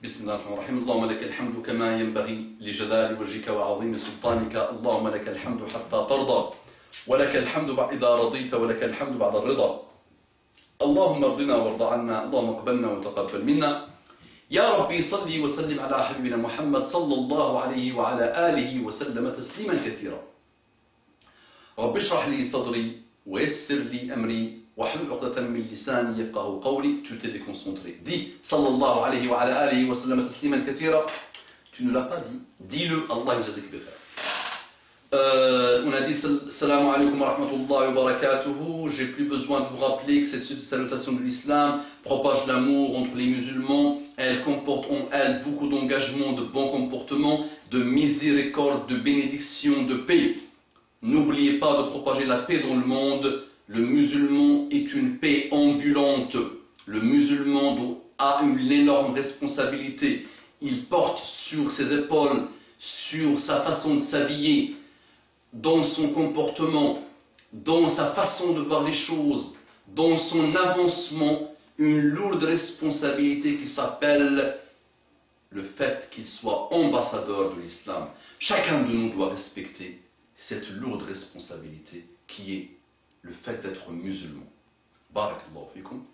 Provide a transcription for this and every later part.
بسم الله الرحمن الرحيم اللهم لك الحمد كما ينبغي لجلال وجهك وعظيم سلطانك اللهم لك الحمد حتى ترضى ولك الحمد إذا رضيت ولك الحمد بعد الرضا اللهم ارضنا وارض عنا اللهم اقبلنا وتقبل منا يا ربي صلي وسلم على حبيبنا محمد صلى الله عليه وعلى آله وسلم تسليما كثيرا رب اشرح لي صدري ويسر لي أمري واحلل عقدة من لساني يفقهوا قولي. Tu t'es déconcentré. Dis sallallahu alayhi wa ala alihi wa sallam tasliman kathira. Tu ne l'as pas dit. Dis-le. Allah yajazik bi khair. On a dit salam alaykum wa rahmatullahi wa barakatuhu. J'ai plus besoin de vous rappeler que cette salutation de l'islam propage l'amour entre les musulmans. Elle comporte en elle beaucoup d'engagement, de bons comportements, de miséricorde, de bénédiction, de paix. N'oubliez pas de propager la paix dans le monde. Le musulman est une paix ambulante. Le musulman a une énorme responsabilité. Il porte sur ses épaules, sur sa façon de s'habiller, dans son comportement, dans sa façon de voir les choses, dans son avancement, une lourde responsabilité qui s'appelle le fait qu'il soit ambassadeur de l'islam. Chacun de nous doit respecter cette lourde responsabilité qui est le fait d'être musulman. Barakallahu fikum.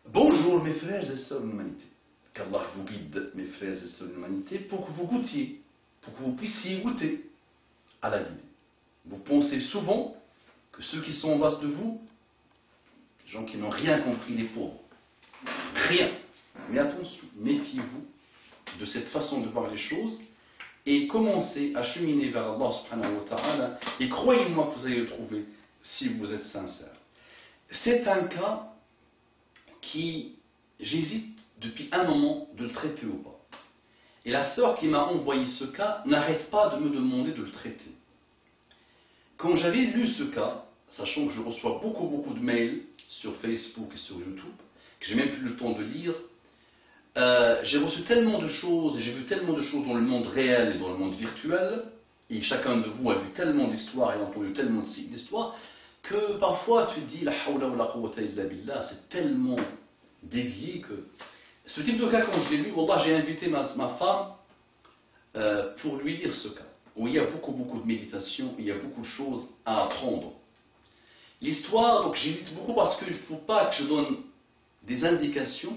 Bonjour mes frères et sœurs de l'humanité. Qu'Allah vous guide, mes frères et sœurs de l'humanité, pour que vous goûtiez, pour que vous puissiez goûter à la vie. Vous pensez souvent que ceux qui sont en face de vous, les gens qui n'ont rien compris, les pauvres, rien. Mais attention, méfiez-vous de cette façon de voir les choses et commencez à cheminer vers Allah subhanahu wa ta'ala et croyez-moi que vous allez le trouver si vous êtes sincère. C'est un cas qui, j'hésite depuis un moment de le traiter ou pas. Et la sœur qui m'a envoyé ce cas n'arrête pas de me demander de le traiter. Quand j'avais lu ce cas, sachant que je reçois beaucoup de mails sur Facebook et sur YouTube, que j'ai même plus le temps de lire, j'ai reçu tellement de choses et j'ai vu tellement de choses dans le monde réel et dans le monde virtuel, et chacun de vous a vu tellement d'histoires et entendu tellement d'histoires, que parfois tu te dis la hawla wa la quwwata illa billah, c'est tellement dévié que ce type de cas, quand je l'ai lu, wallah, j'ai invité ma femme pour lui lire ce cas où il y a beaucoup de méditation, il y a beaucoup de choses à apprendre. L'histoire, donc j'hésite beaucoup parce qu'il ne faut pas que je donne des indications.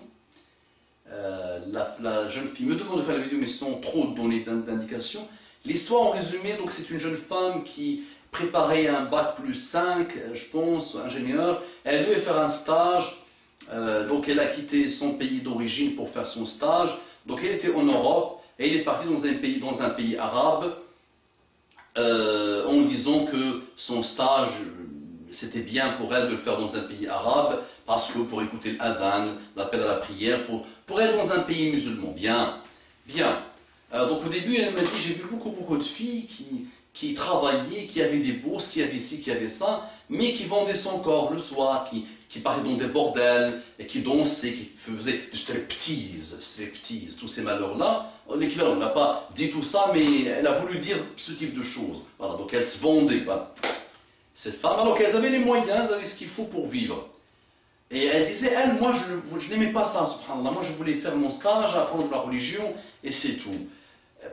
La jeune fille me demande de faire la vidéo mais sans trop donner d'indications. L'histoire en résumé, donc c'est une jeune femme qui préparait un bac plus 5, je pense, ingénieur. Elle devait faire un stage, donc elle a quitté son pays d'origine pour faire son stage. Donc elle était en Europe et elle est partie dans un pays arabe en disant que son stage, c'était bien pour elle de le faire dans un pays arabe parce que pour écouter l'adhan, l'appel à la prière, pour être dans un pays musulman. Bien. Donc au début, elle m'a dit, j'ai vu beaucoup de filles qui travaillaient, qui avaient des bourses, qui avaient ci, qui avaient ça, mais qui vendaient son corps le soir, qui parlaient dans des bordels, et qui dansaient, qui faisaient des striptease, tous ces malheurs-là. L'équivalent, on n'a pas dit tout ça, mais elle a voulu dire ce type de choses. Voilà, donc elle se vendait. Voilà. Cette femme, alors qu'elles avaient les moyens, elles avaient ce qu'il faut pour vivre. Et elle disait, moi je n'aimais pas ça, subhanallah, moi je voulais faire mon stage, apprendre la religion, et c'est tout.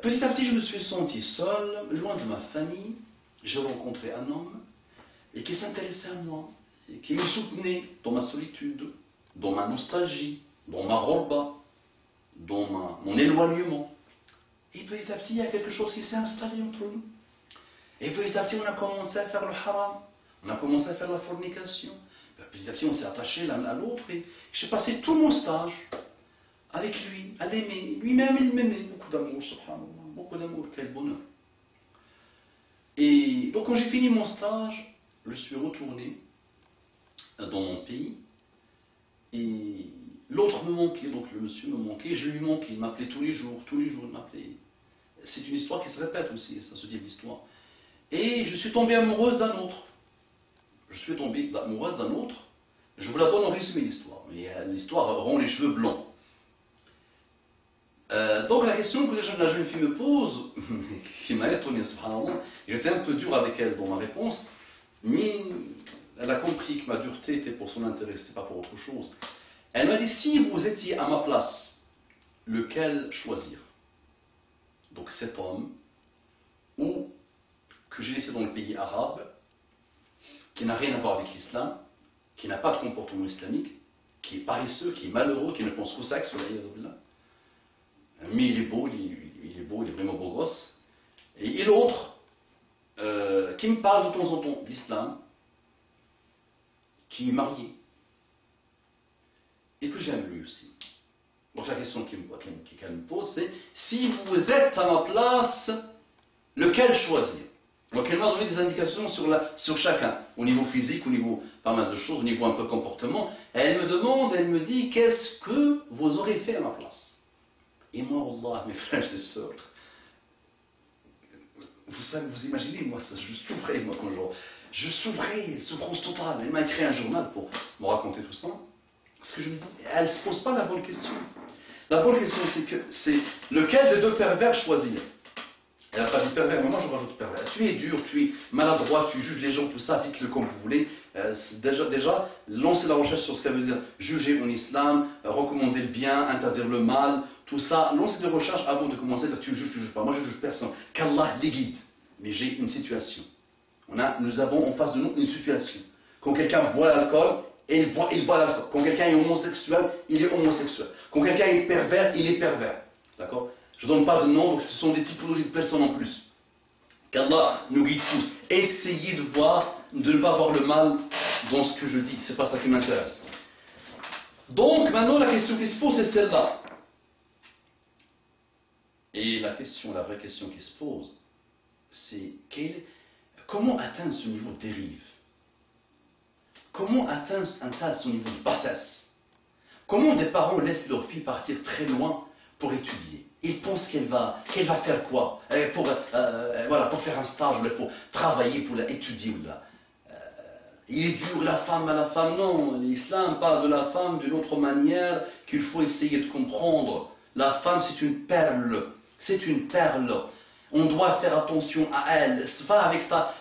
Petit à petit, je me suis senti seul, loin de ma famille. J'ai rencontré un homme et qui s'intéressait à moi, et qui me soutenait dans ma solitude, dans ma nostalgie, dans ma rolba, dans mon éloignement. Et petit à petit, il y a quelque chose qui s'est installé entre nous. Et petit à petit, on a commencé à faire le haram, on a commencé à faire la fornication. Petit à petit, on s'est attaché l'un à l'autre et j'ai passé tout mon stage avec lui, à l'aimer. Lui-même, il m'aimait. Beaucoup d'amour, subhanallah. Beaucoup d'amour, quel bonheur. Et donc, quand j'ai fini mon stage, je suis retourné dans mon pays. Et l'autre me manquait, donc le monsieur me manquait. Je lui manquais, il m'appelait tous les jours, il m'appelait. C'est une histoire qui se répète aussi, ça se dit l'histoire. Et je suis tombé amoureuse d'un autre. Je vous la donne en résumé l'histoire. Mais l'histoire rend les cheveux blancs. Donc la question que la jeune fille me pose, qui m'a étonné, subhanallah, j'étais un peu dur avec elle dans ma réponse, mais elle a compris que ma dureté était pour son intérêt, c'était pas pour autre chose. Elle m'a dit, si vous étiez à ma place, lequel choisir. Donc cet homme, ou que j'ai laissé dans le pays arabe, qui n'a rien à voir avec l'islam, qui n'a pas de comportement islamique, qui est paresseux, qui est malheureux, qui ne pense qu'au sexe, mais il est beau, il est vraiment beau gosse. Et l'autre, qui me parle de temps en temps d'islam, qui est marié, et que j'aime lui aussi. Donc la question qu'elle me pose, c'est si vous êtes à ma place, lequel choisir? Donc elle m'a donné des indications sur chacun, au niveau physique, au niveau pas mal de choses, au niveau un peu comportement. Elle me demande, elle me dit, qu'est-ce que vous aurez fait à ma place? Et moi, Allah, mes frères et sœurs, vous savez, vous imaginez, moi, je souffrais, moi, quand je souffrais, souffrance totale. Elle m'a écrit un journal pour me raconter tout ça. Parce que je me dis, elle ne se pose pas la bonne question. La bonne question, c'est lequel des deux pervers choisir? Elle n'a pas dit pervers, mais moi je rajoute pervers. Tu es dur, tu es maladroit, tu juges les gens, tout ça, dites-le comme vous voulez. Déjà, lancez la recherche sur ce que ça veut dire juger en islam, recommander le bien, interdire le mal, tout ça. Lancez des recherches avant de commencer à dire tu juges pas. Moi je juge personne. Qu'Allah les guide. Mais j'ai une situation. Nous avons en face de nous une situation. Quand quelqu'un boit l'alcool, il boit l'alcool. Quand quelqu'un est homosexuel, il est homosexuel. Quand quelqu'un est pervers, il est pervers. D'accord? Je ne donne pas de nom, donc ce sont des typologies de personnes en plus. Qu'Allah nous guide tous. Essayez de voir, de ne pas voir le mal dans ce que je dis. C'est pas ça qui m'intéresse. Donc maintenant la question qui se pose c'est celle-là. Et la vraie question qui se pose, c'est comment atteindre ce niveau de dérive? Comment atteindre ce niveau de bassesse? Comment des parents laissent leur fille partir très loin pour étudier? Ils pensent qu'elle va faire quoi? Pour faire un stage, pour travailler, pour étudier. Il est dur la femme à la femme. Non, l'islam parle de la femme d'une autre manière qu'il faut essayer de comprendre. La femme, c'est une perle. C'est une perle. On doit faire attention à elle. Va avec ta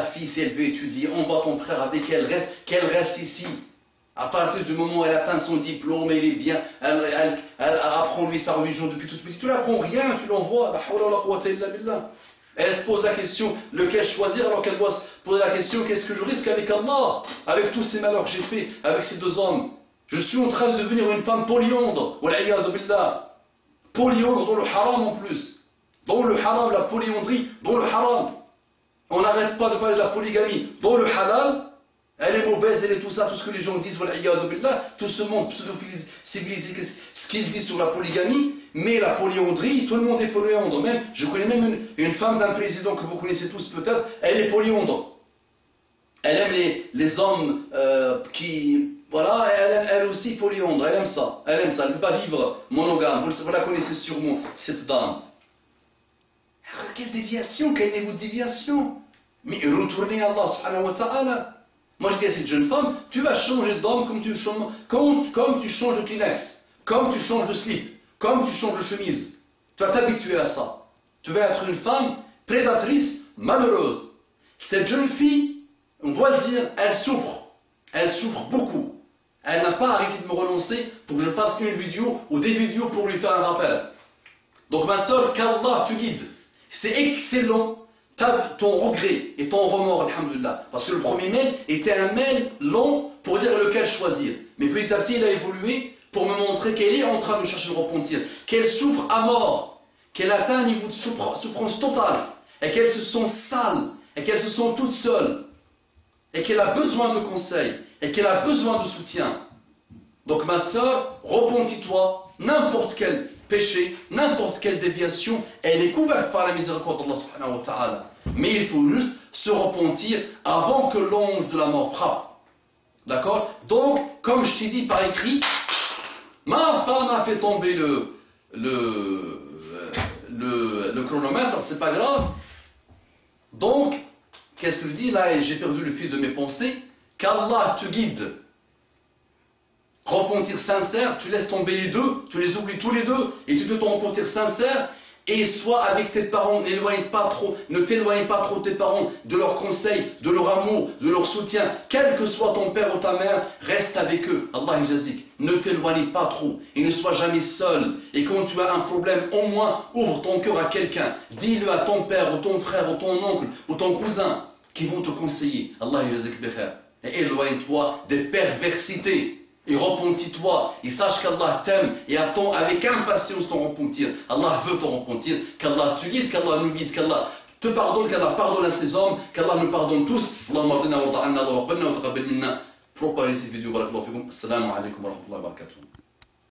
fille si elle veut étudier. Envoie ton frère avec elle. Qu'elle reste ici. À partir du moment où elle atteint son diplôme, elle est bien, elle apprend lui sa religion depuis toute petite. Tu n'apprends rien, tu l'envoies. Elle se pose la question, lequel choisir, alors qu'elle doit se poser la question, qu'est-ce que je risque avec Allah? Avec tous ces malheurs que j'ai faits, avec ces deux hommes. Je suis en train de devenir une femme polyandre. Polyandre dans le haram en plus. Dans le haram, la polyandrie, dans le haram. On n'arrête pas de parler de la polygamie. Dans le halal, elle est mauvaise, elle est tout ça, tout ce que les gens disent, tout ce monde pseudo-civilisé, ce qu'ils disent sur la polygamie, mais la polyandrie, tout le monde est polyandre. Même, je connais même une femme d'un président que vous connaissez tous peut-être, elle est polyandre. Elle aime les hommes voilà, elle aussi polyandre, elle aime ça, elle ne veut pas vivre monogame, vous la connaissez sûrement, cette dame. Alors, quelle déviation, quel niveau de déviation? Mais retournez à Allah subhanahu wa ta'ala. Moi je dis à cette jeune femme, tu vas changer d'homme comme tu changes de Kleenex, comme tu changes de slip, comme tu changes de chemise. Tu vas t'habituer à ça. Tu vas être une femme prédatrice, malheureuse. Cette jeune fille, on doit le dire, elle souffre beaucoup. Elle n'a pas arrêté de me relancer pour que je fasse une vidéo ou des vidéos pour lui faire un rappel. Donc ma soeur, qu'Allah te guide. C'est excellent. Ton regret et ton remords, alhamdoulilah. Parce que le premier mail était un mail long pour dire lequel choisir. Mais petit à petit, il a évolué pour me montrer qu'elle est en train de chercher le repentir. Qu'elle souffre à mort. Qu'elle atteint un niveau de souffrance totale. Et qu'elle se sent sale. Et qu'elle se sent toute seule. Et qu'elle a besoin de conseils. Et qu'elle a besoin de soutien. Donc ma sœur, repentis-toi. N'importe quel péché, n'importe quelle déviation, elle est couverte par la miséricorde d'Allah subhanahu wa ta'ala. Mais il faut juste se repentir avant que l'ange de la mort frappe. D'accord? Donc, comme je t'ai dit par écrit, ma femme a fait tomber le chronomètre, c'est pas grave. Donc, qu'est-ce que je dis? Là, j'ai perdu le fil de mes pensées. Qu'Allah te guide. Repentir sincère, tu laisses tomber les deux, tu les oublies tous les deux, et tu fais ton repentir sincère, Et sois avec tes parents, ne t'éloigne pas trop de tes parents, de leurs conseils, de leur amour, de leur soutien. Quel que soit ton père ou ta mère, reste avec eux. Allah yajazik. Ne t'éloigne pas trop et ne sois jamais seul. Et quand tu as un problème, au moins ouvre ton cœur à quelqu'un. Dis-le à ton père ou ton frère ou ton oncle ou ton cousin qui vont te conseiller. Allah yajazik bikhair. Et éloigne-toi des perversités. Et repentis-toi, et sache qu'Allah t'aime et attend avec impatience ton repentir. Allah veut ton repentir, qu'Allah te guide, qu'Allah nous guide, qu'Allah te pardonne, qu'Allah pardonne à ses hommes, qu'Allah nous pardonne tous. Allahumma ardina wa ta'anna wa taqabbal minna. Propagez cette vidéo, barakallahu fikum. Assalamu alaikum wa rahmatullahi wa barakatuh.